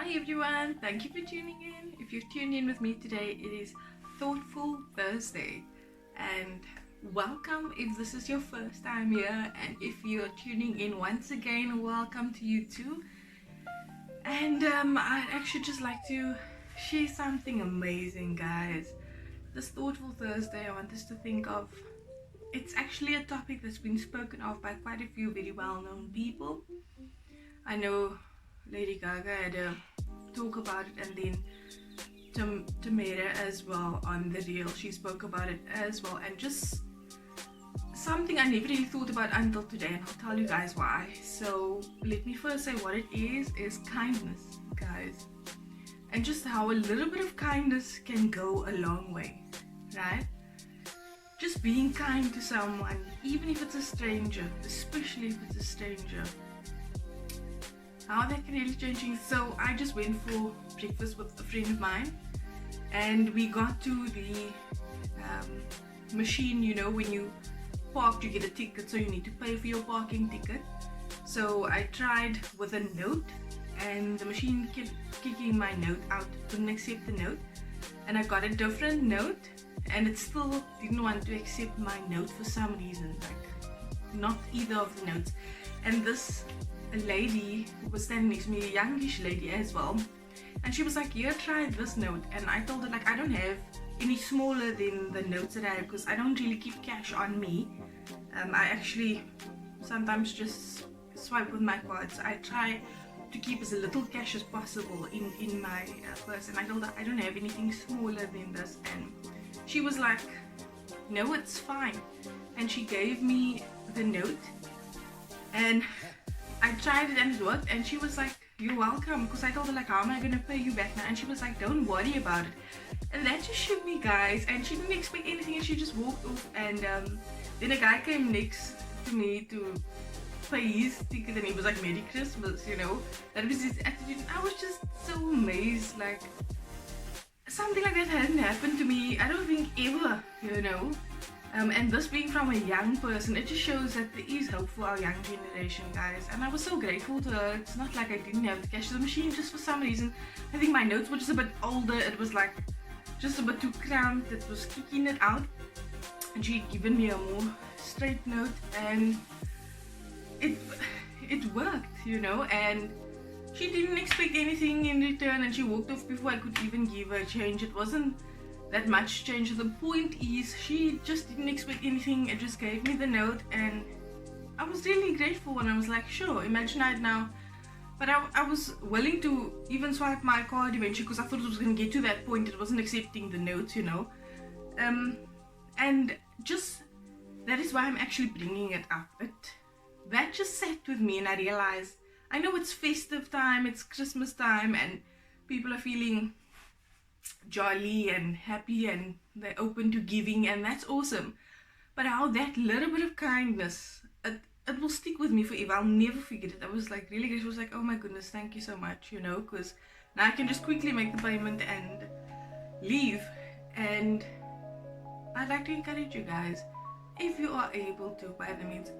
Hi everyone, thank you for tuning in. If you've tuned in with me today, it is Thoughtful Thursday, and welcome if this is your first time here, and if you're tuning in once again, welcome to you too. And I'd actually just like to share something amazing, guys. This Thoughtful Thursday, I want us to think of, it's actually a topic that's been spoken of by quite a few very well-known people. I know Lady Gaga had a talk about it, and then Tamara as well on the reel, she spoke about it as well, and just something I never really thought about until today, and I'll tell you guys why. So let me first say what it is kindness, guys, and just how a little bit of kindness can go a long way, right? Just being kind to someone, even if it's a stranger, especially if it's a stranger, how that can really change things. So I just went for breakfast with a friend of mine, and we got to the machine, you know, when you park you get a ticket, so you need to pay for your parking ticket. So I tried with a note, and the machine kept kicking my note out, couldn't accept the note, and I got a different note, and it still didn't want to accept my note for some reason, like not either of the notes. And this lady who was standing next to me, a youngish lady as well, and she was like, here, try this note. And I told her, like, I don't have any smaller than the notes that I have, because I don't really keep cash on me. I actually sometimes just swipe with my cards. I try to keep as little cash as possible in my purse, and I told her I don't have anything smaller than this, and she was like, no, it's fine. And she gave me the note, and I tried it and it worked, and she was like, you're welcome, because I told her, like, how am I gonna pay you back now? And she was like, don't worry about it. And that just shook me, guys, and she didn't expect anything, and she just walked off. And then a guy came next to me to pay his ticket, and he was like, Merry Christmas, you know. That was his attitude, and I was just so amazed, like, something like that hadn't happened to me, I don't think, ever, you know. And this being from a young person, it just shows that there is hope for our young generation, guys. And I was so grateful to her. It's not like I didn't have the cash to the machine, just for some reason I think my notes were just a bit older. It was like just a bit too cramped. It was kicking it out, and she'd given me a more straight note, and it worked, you know. And she didn't expect anything in return, and she walked off before I could even give her change. It wasn't that much change. The point is, she just didn't expect anything and just gave me the note, and I was really grateful. And I was like, sure, imagine I had now, but I was willing to even swipe my card eventually, because I thought it was going to get to that point. It wasn't accepting the notes, you know. And just that is why I'm actually bringing it up. That just sat with me, and I realized, I know it's festive time, it's Christmas time, and people are feeling jolly and happy, and they're open to giving, and that's awesome. But how that little bit of kindness, it will stick with me forever. I'll never forget it. I was like really grateful. I was like, oh my goodness, thank you so much, you know, because now I can just quickly make the payment and leave. And I'd like to encourage you guys, if you are able to, by the means,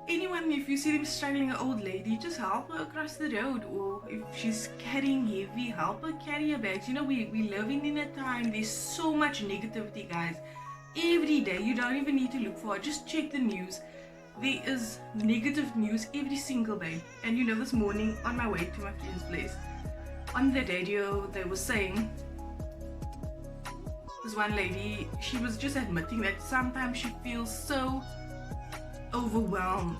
anyone, if you see them struggling, an old lady, just help her across the road. Or if she's carrying heavy, help her carry her bags. You know, we living in a time, there's so much negativity, guys. Every day, you don't even need to look for it. Just check the news. There is negative news every single day. And you know, this morning on my way to my friend's place, on the radio, they were saying, this one lady, she was just admitting that sometimes she feels so overwhelmed,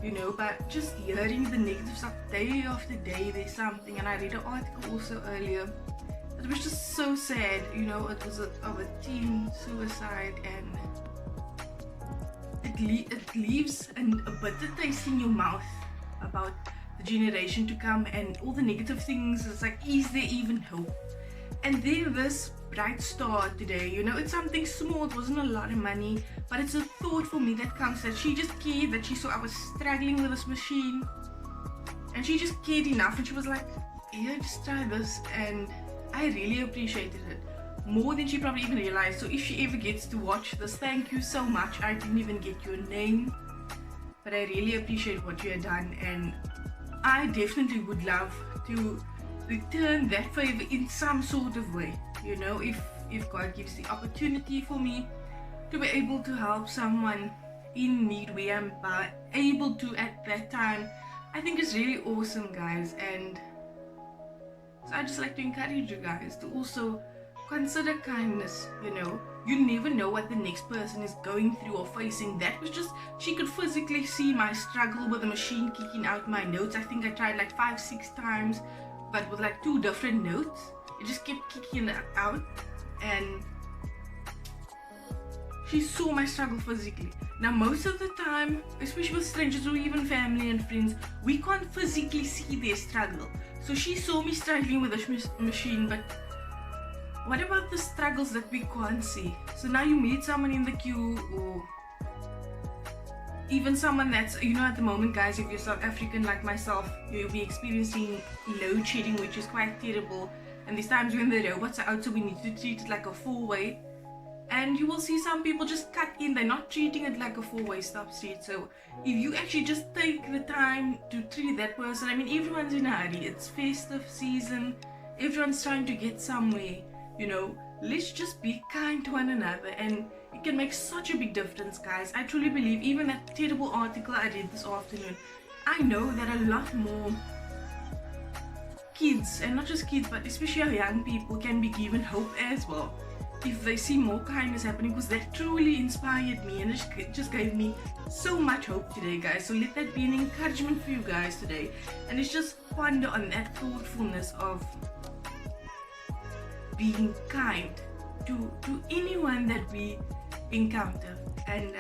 you know, but just hearing the negative stuff day after day, there's something. And I read an article also earlier, it was just so sad, you know. It was of a teen suicide, and it leaves a bitter taste in your mouth about the generation to come and all the negative things. It's like, is there even hope? And then this bright star today, you know, it's something small, it wasn't a lot of money, but it's a thought for me that comes, that she just cared, that she saw I was struggling with this machine, and she just cared enough, and she was like, yeah, just try this. And I really appreciated it more than she probably even realized. So if she ever gets to watch this, thank you so much. I didn't even get your name, but I really appreciate what you had done, and I definitely would love to return that favor in some sort of way. You know, if God gives the opportunity for me to be able to help someone in need where I'm able to at that time, I think it's really awesome, guys. And so I just like to encourage you guys to also consider kindness. You know, you never know what the next person is going through or facing. That was just, she could physically see my struggle with the machine kicking out my notes. I think I tried like 5-6 times, but with like 2 different notes. It just kept kicking it out, and she saw my struggle physically. Now most of the time, especially with strangers or even family and friends, we can't physically see their struggle. So she saw me struggling with this machine, but what about the struggles that we can't see? So now you meet someone in the queue, or even someone that's, you know, at the moment, guys, if you're South African like myself, you'll be experiencing load shedding, which is quite terrible. And there's times when the robots are out, so we need to treat it like a 4-way. And you will see some people just cut in, they're not treating it like a 4-way stop street. So if you actually just take the time to treat that person, I mean, everyone's in a hurry, it's festive season, everyone's trying to get somewhere, you know. Let's just be kind to one another, and it can make such a big difference, guys. I truly believe, even that terrible article I read this afternoon, I know that a lot more kids, and not just kids, but especially our young people, can be given hope as well if they see more kindness happening, because that truly inspired me, and it just gave me so much hope today, guys. So let that be an encouragement for you guys today, and it's just ponder on that thoughtfulness of being kind to anyone that we encounter. And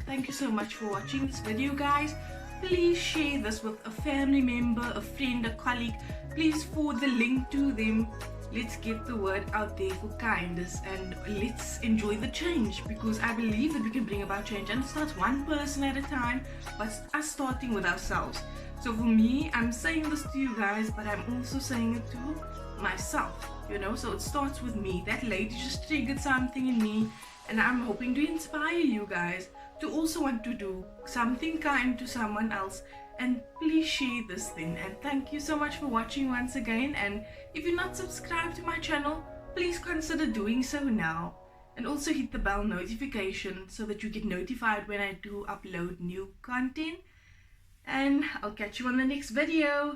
thank you so much for watching this video, guys. Please share this with a family member, a friend, a colleague. Please forward the link to them. Let's get the word out there for kindness, and let's enjoy the change, because I believe that we can bring about change, and it starts one person at a time, but us starting with ourselves. So for me, I'm saying this to you guys, but I'm also saying it to myself, you know. So it starts with me. That lady just triggered something in me, and I'm hoping to inspire you guys to also want to do something kind to someone else. And please share this thing. And thank you so much for watching once again. And if you're not subscribed to my channel, please consider doing so now, and also hit the bell notification so that you get notified when I do upload new content. And I'll catch you on the next video.